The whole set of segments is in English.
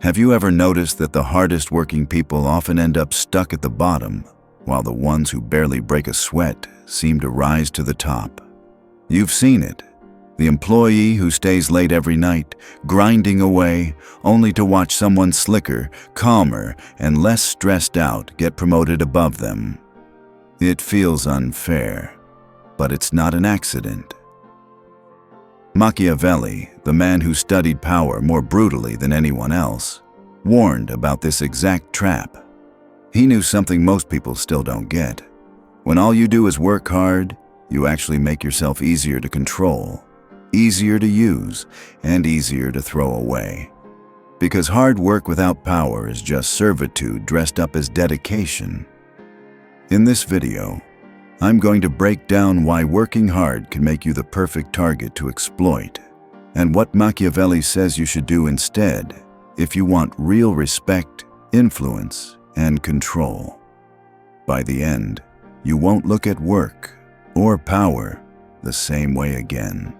Have you ever noticed that the hardest working people often end up stuck at the bottom, while the ones who barely break a sweat seem to rise to the top? You've seen it. The employee who stays late every night, grinding away, only to watch someone slicker, calmer, and less stressed out get promoted above them. It feels unfair, but it's not an accident. Machiavelli, the man who studied power more brutally than anyone else, warned about this exact trap. He knew something most people still don't get. When all you do is work hard, you actually make yourself easier to control, easier to use, and easier to throw away. Because hard work without power is just servitude dressed up as dedication. In this video, I'm going to break down why working hard can make you the perfect target to exploit, and what Machiavelli says you should do instead if you want real respect, influence, and control. By the end, you won't look at work or power the same way again.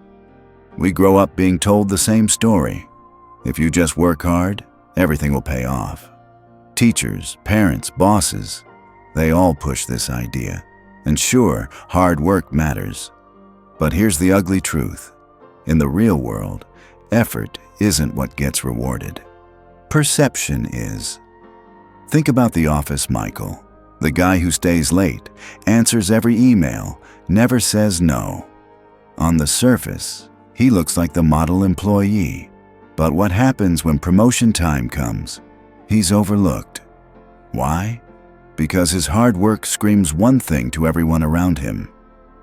We grow up being told the same story. If you just work hard, everything will pay off. Teachers, parents, bosses, they all push this idea. And sure, hard work matters. But here's the ugly truth. In the real world, effort isn't what gets rewarded. Perception is. Think about the office Michael, the guy who stays late, answers every email, never says no. On the surface, he looks like the model employee. But what happens when promotion time comes? He's overlooked. Why? Because his hard work screams one thing to everyone around him: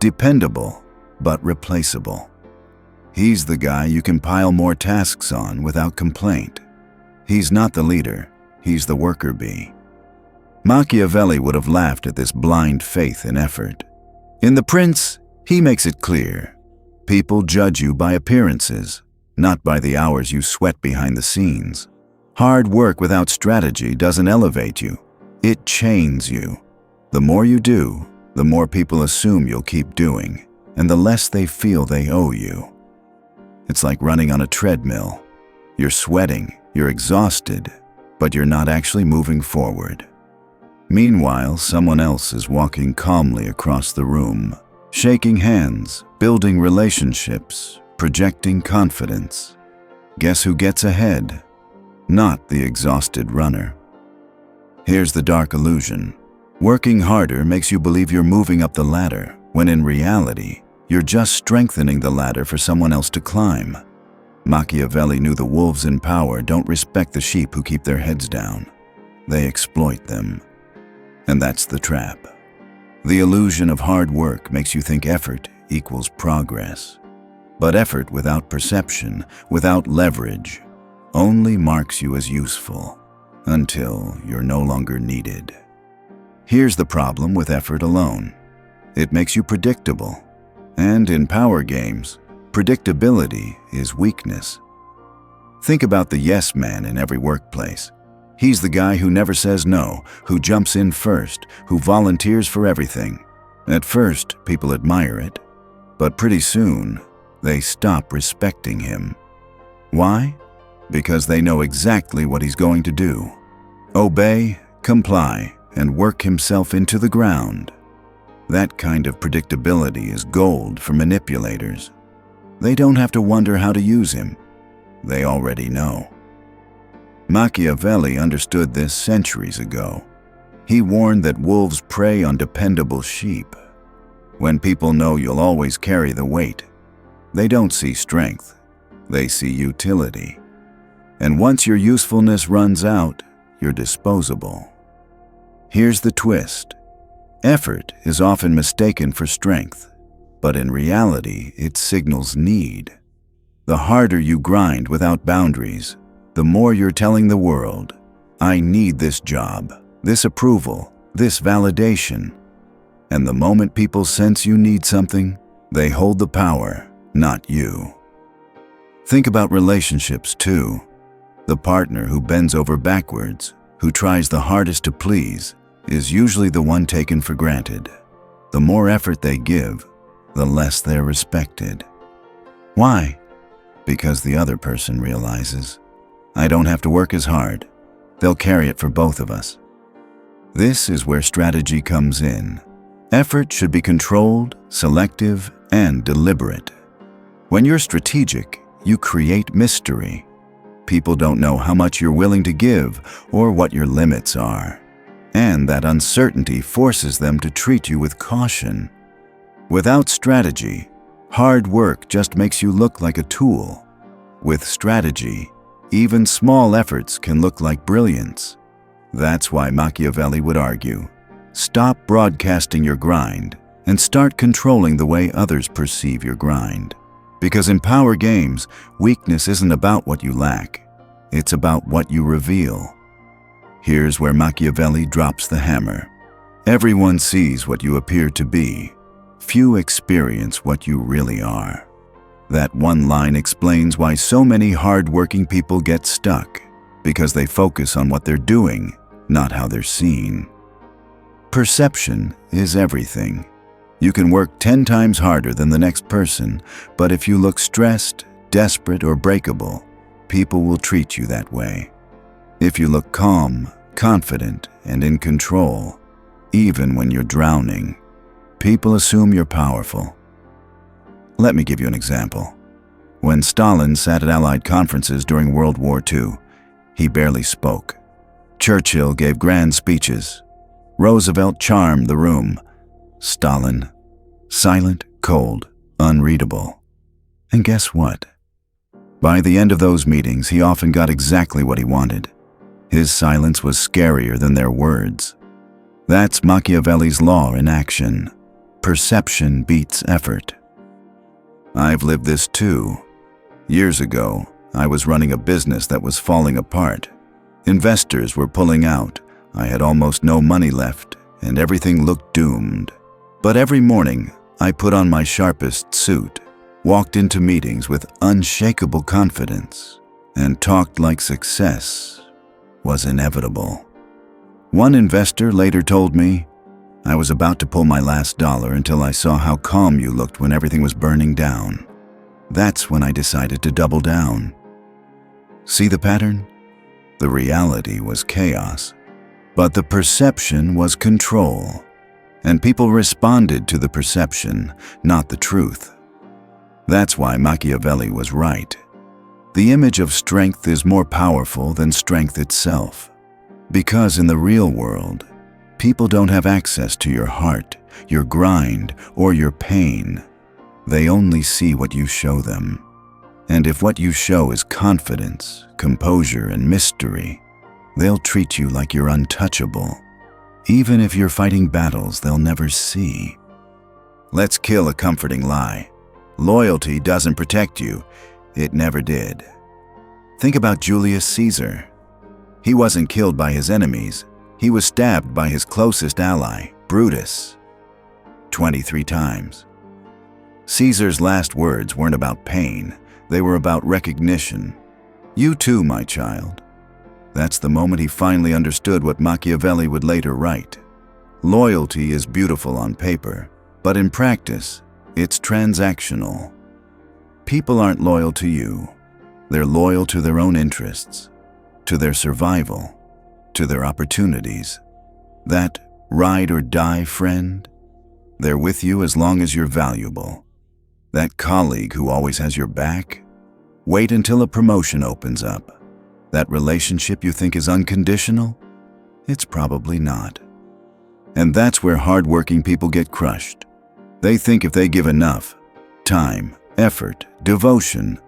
dependable, but replaceable. He's the guy you can pile more tasks on without complaint. He's not the leader, he's the worker bee. Machiavelli would have laughed at this blind faith in effort. In The Prince, he makes it clear. People judge you by appearances, not by the hours you sweat behind the scenes. Hard work without strategy doesn't elevate you. It chains you. The more you do, the more people assume you'll keep doing, and the less they feel they owe you. It's like running on a treadmill. You're sweating, you're exhausted, but you're not actually moving forward. Meanwhile, someone else is walking calmly across the room, shaking hands, building relationships, projecting confidence. Guess who gets ahead? Not the exhausted runner. Here's the dark illusion. Working harder makes you believe you're moving up the ladder, when in reality, you're just strengthening the ladder for someone else to climb. Machiavelli knew the wolves in power don't respect the sheep who keep their heads down. They exploit them. And that's the trap. The illusion of hard work makes you think effort equals progress. But effort without perception, without leverage, only marks you as useful, until you're no longer needed. Here's the problem with effort alone. It makes you predictable. And in power games, predictability is weakness. Think about the yes man in every workplace. He's the guy who never says no, who jumps in first, who volunteers for everything. At first, people admire it, but pretty soon, they stop respecting him. Why? Because they know exactly what he's going to do. Obey, comply, and work himself into the ground. That kind of predictability is gold for manipulators. They don't have to wonder how to use him. They already know. Machiavelli understood this centuries ago. He warned that wolves prey on dependable sheep. When people know you'll always carry the weight, they don't see strength, they see utility. And once your usefulness runs out, you're disposable. Here's the twist. Effort is often mistaken for strength, but in reality, it signals need. The harder you grind without boundaries, the more you're telling the world, I need this job, this approval, this validation. And the moment people sense you need something, they hold the power, not you. Think about relationships too. The partner who bends over backwards, who tries the hardest to please, is usually the one taken for granted. The more effort they give, the less they're respected. Why? Because the other person realizes, I don't have to work as hard. They'll carry it for both of us. This is where strategy comes in. Effort should be controlled, selective, and deliberate. When you're strategic, you create mystery. People don't know how much you're willing to give or what your limits are. And that uncertainty forces them to treat you with caution. Without strategy, hard work just makes you look like a tool. With strategy, even small efforts can look like brilliance. That's why Machiavelli would argue, stop broadcasting your grind and start controlling the way others perceive your grind. Because in power games, weakness isn't about what you lack. It's about what you reveal. Here's where Machiavelli drops the hammer. Everyone sees what you appear to be. Few experience what you really are. That one line explains why so many hard-working people get stuck, because they focus on what they're doing, not how they're seen. Perception is everything. You can work 10 times harder than the next person, but if you look stressed, desperate, or breakable, people will treat you that way. If you look calm, confident, and in control, even when you're drowning, people assume you're powerful. Let me give you an example. When Stalin sat at Allied conferences during World War II, he barely spoke. Churchill gave grand speeches. Roosevelt charmed the room. Stalin, silent, cold, unreadable. And guess what? By the end of those meetings, he often got exactly what he wanted. His silence was scarier than their words. That's Machiavelli's law in action. Perception beats effort. I've lived this too. Years ago, I was running a business that was falling apart. Investors were pulling out. I had almost no money left, and everything looked doomed. But every morning, I put on my sharpest suit, walked into meetings with unshakable confidence, and talked like success was inevitable. One investor later told me, I was about to pull my last dollar until I saw how calm you looked when everything was burning down. That's when I decided to double down. See the pattern? The reality was chaos, but the perception was control. And people responded to the perception, not the truth. That's why Machiavelli was right. The image of strength is more powerful than strength itself. Because in the real world, people don't have access to your heart, your grind, or your pain. They only see what you show them. And if what you show is confidence, composure, and mystery, they'll treat you like you're untouchable. Even if you're fighting battles they'll never see. Let's kill a comforting lie. Loyalty doesn't protect you. It never did. Think about Julius Caesar. He wasn't killed by his enemies. He was stabbed by his closest ally, Brutus, 23 times. Caesar's last words weren't about pain. They were about recognition. You too, my child. That's the moment he finally understood what Machiavelli would later write. Loyalty is beautiful on paper, but in practice, it's transactional. People aren't loyal to you. They're loyal to their own interests, to their survival, to their opportunities. That ride or die friend, they're with you as long as you're valuable. That colleague who always has your back, wait until a promotion opens up. That relationship you think is unconditional, it's probably not. And that's where hardworking people get crushed. They think if they give enough time, effort, devotion,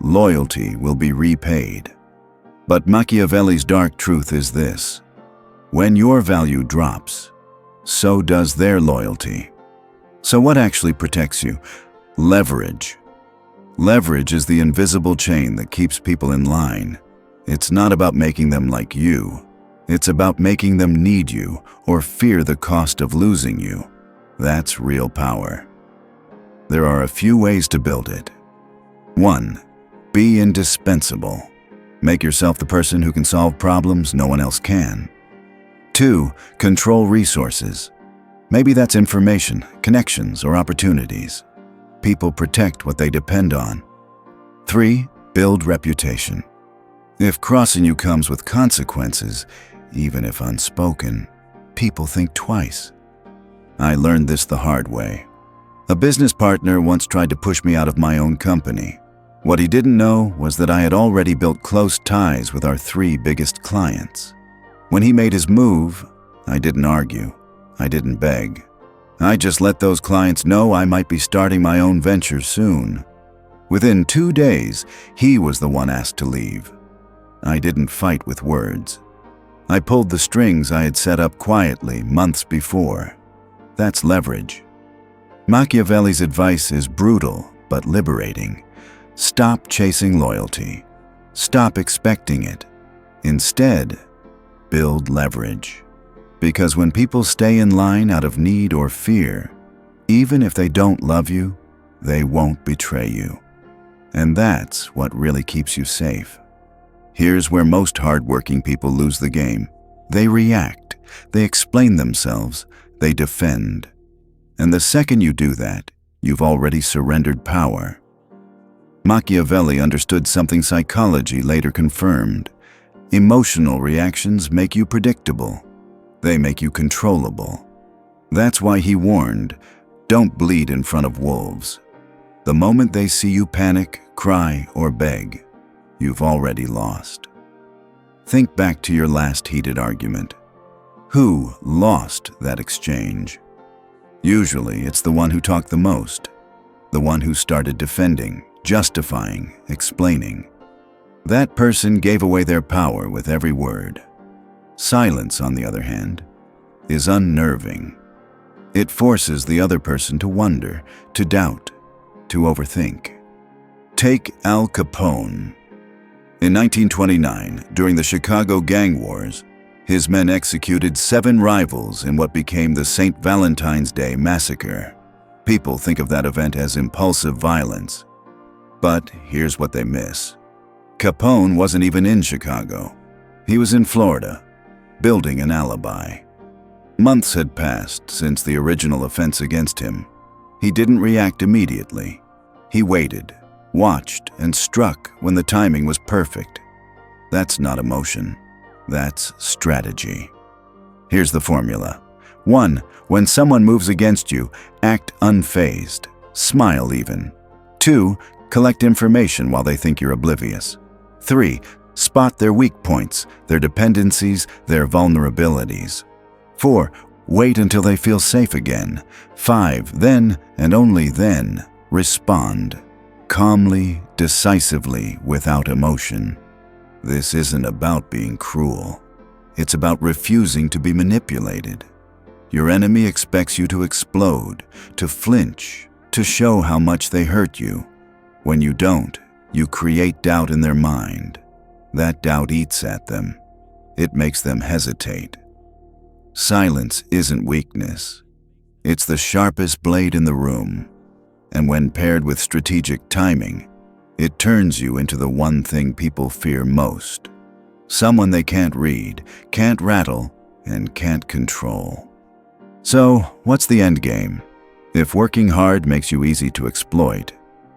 loyalty will be repaid. But Machiavelli's dark truth is this: when your value drops, so does their loyalty. So what actually protects you? Leverage. Leverage is the invisible chain that keeps people in line. It's not about making them like you. It's about making them need you or fear the cost of losing you. That's real power. There are a few ways to build it. 1. Be indispensable. Make yourself the person who can solve problems no one else can. 2. Control resources. Maybe that's information, connections, or opportunities. People protect what they depend on. 3. Build reputation. If crossing you comes with consequences, even if unspoken, people think twice. I learned this the hard way. A business partner once tried to push me out of my own company. What he didn't know was that I had already built close ties with our 3 biggest clients. When he made his move, I didn't argue. I didn't beg. I just let those clients know I might be starting my own venture soon. Within 2 days, he was the one asked to leave. I didn't fight with words. I pulled the strings I had set up quietly months before. That's leverage. Machiavelli's advice is brutal but liberating. Stop chasing loyalty. Stop expecting it. Instead, build leverage. Because when people stay in line out of need or fear, even if they don't love you, they won't betray you. And that's what really keeps you safe. Here's where most hardworking people lose the game. They react, they explain themselves, they defend. And the second you do that, you've already surrendered power. Machiavelli understood something psychology later confirmed. Emotional reactions make you predictable. They make you controllable. That's why he warned, don't bleed in front of wolves. The moment they see you panic, cry, or beg, you've already lost. Think back to your last heated argument. Who lost that exchange? Usually, it's the one who talked the most, the one who started defending, justifying, explaining. That person gave away their power with every word. Silence, on the other hand, is unnerving. It forces the other person to wonder, to doubt, to overthink. Take Al Capone. In 1929, during the Chicago gang wars, his men executed 7 rivals in what became the St. Valentine's Day Massacre. People think of that event as impulsive violence. But here's what they miss. Capone wasn't even in Chicago. He was in Florida, building an alibi. Months had passed since the original offense against him. He didn't react immediately. He waited, watched, and struck when the timing was perfect. That's not emotion. That's strategy. Here's the formula. 1. When someone moves against you, act unfazed. Smile even. 2. Collect information while they think you're oblivious. 3. Spot their weak points, their dependencies, their vulnerabilities. 4. Wait until they feel safe again. 5. Then, and only then, respond. Calmly, decisively, without emotion. This isn't about being cruel. It's about refusing to be manipulated. Your enemy expects you to explode, to flinch, to show how much they hurt you. When you don't, you create doubt in their mind. That doubt eats at them. It makes them hesitate. Silence isn't weakness. It's the sharpest blade in the room. And when paired with strategic timing, it turns you into the one thing people fear most. Someone they can't read, can't rattle, and can't control. So, what's the end game? If working hard makes you easy to exploit,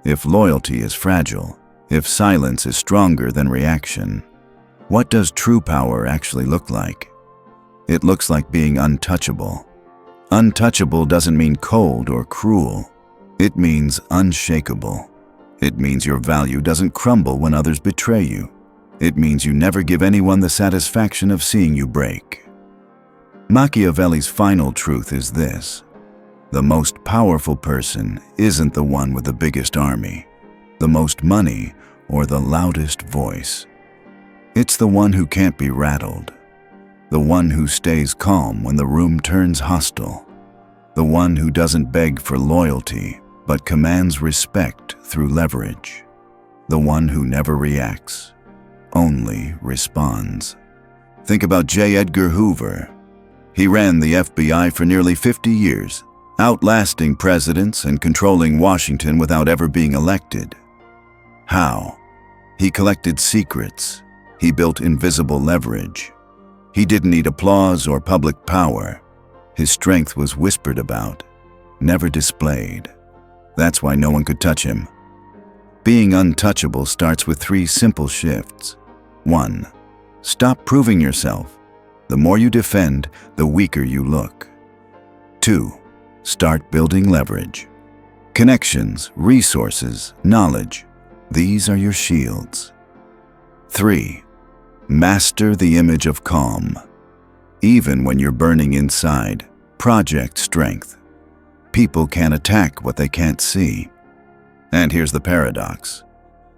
if loyalty is fragile, if silence is stronger than reaction, what does true power actually look like? It looks like being untouchable. Untouchable doesn't mean cold or cruel. It means unshakable. It means your value doesn't crumble when others betray you. It means you never give anyone the satisfaction of seeing you break. Machiavelli's final truth is this: the most powerful person isn't the one with the biggest army, the most money, or the loudest voice. It's the one who can't be rattled, the one who stays calm when the room turns hostile, the one who doesn't beg for loyalty but commands respect through leverage, the one who never reacts, only responds. Think about J. Edgar Hoover. He ran the FBI for nearly 50 years, outlasting presidents and controlling Washington without ever being elected. How? He collected secrets. He built invisible leverage. He didn't need applause or public power. His strength was whispered about, never displayed. That's why no one could touch him. Being untouchable starts with 3 simple shifts. 1. Stop proving yourself. The more you defend, the weaker you look. 2. Start building leverage. Connections, resources, knowledge. These are your shields. 3. Master the image of calm. Even when you're burning inside, project strength. People can't attack what they can't see. And here's the paradox.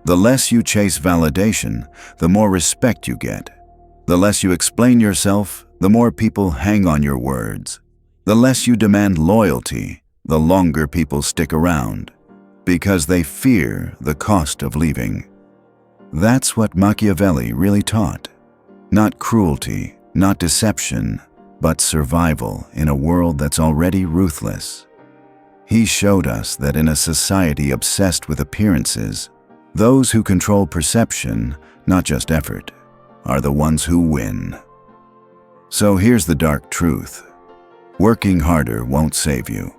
The less you chase validation, the more respect you get. The less you explain yourself, the more people hang on your words. The less you demand loyalty, the longer people stick around, because they fear the cost of leaving. That's what Machiavelli really taught. Not cruelty, not deception, but survival in a world that's already ruthless. He showed us that in a society obsessed with appearances, those who control perception, not just effort, are the ones who win. So here's the dark truth. Working harder won't save you,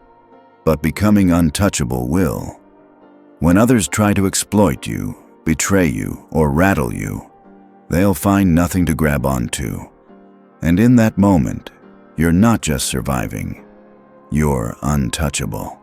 but becoming untouchable will. When others try to exploit you, betray you, or rattle you, they'll find nothing to grab onto. And in that moment, you're not just surviving, you're untouchable.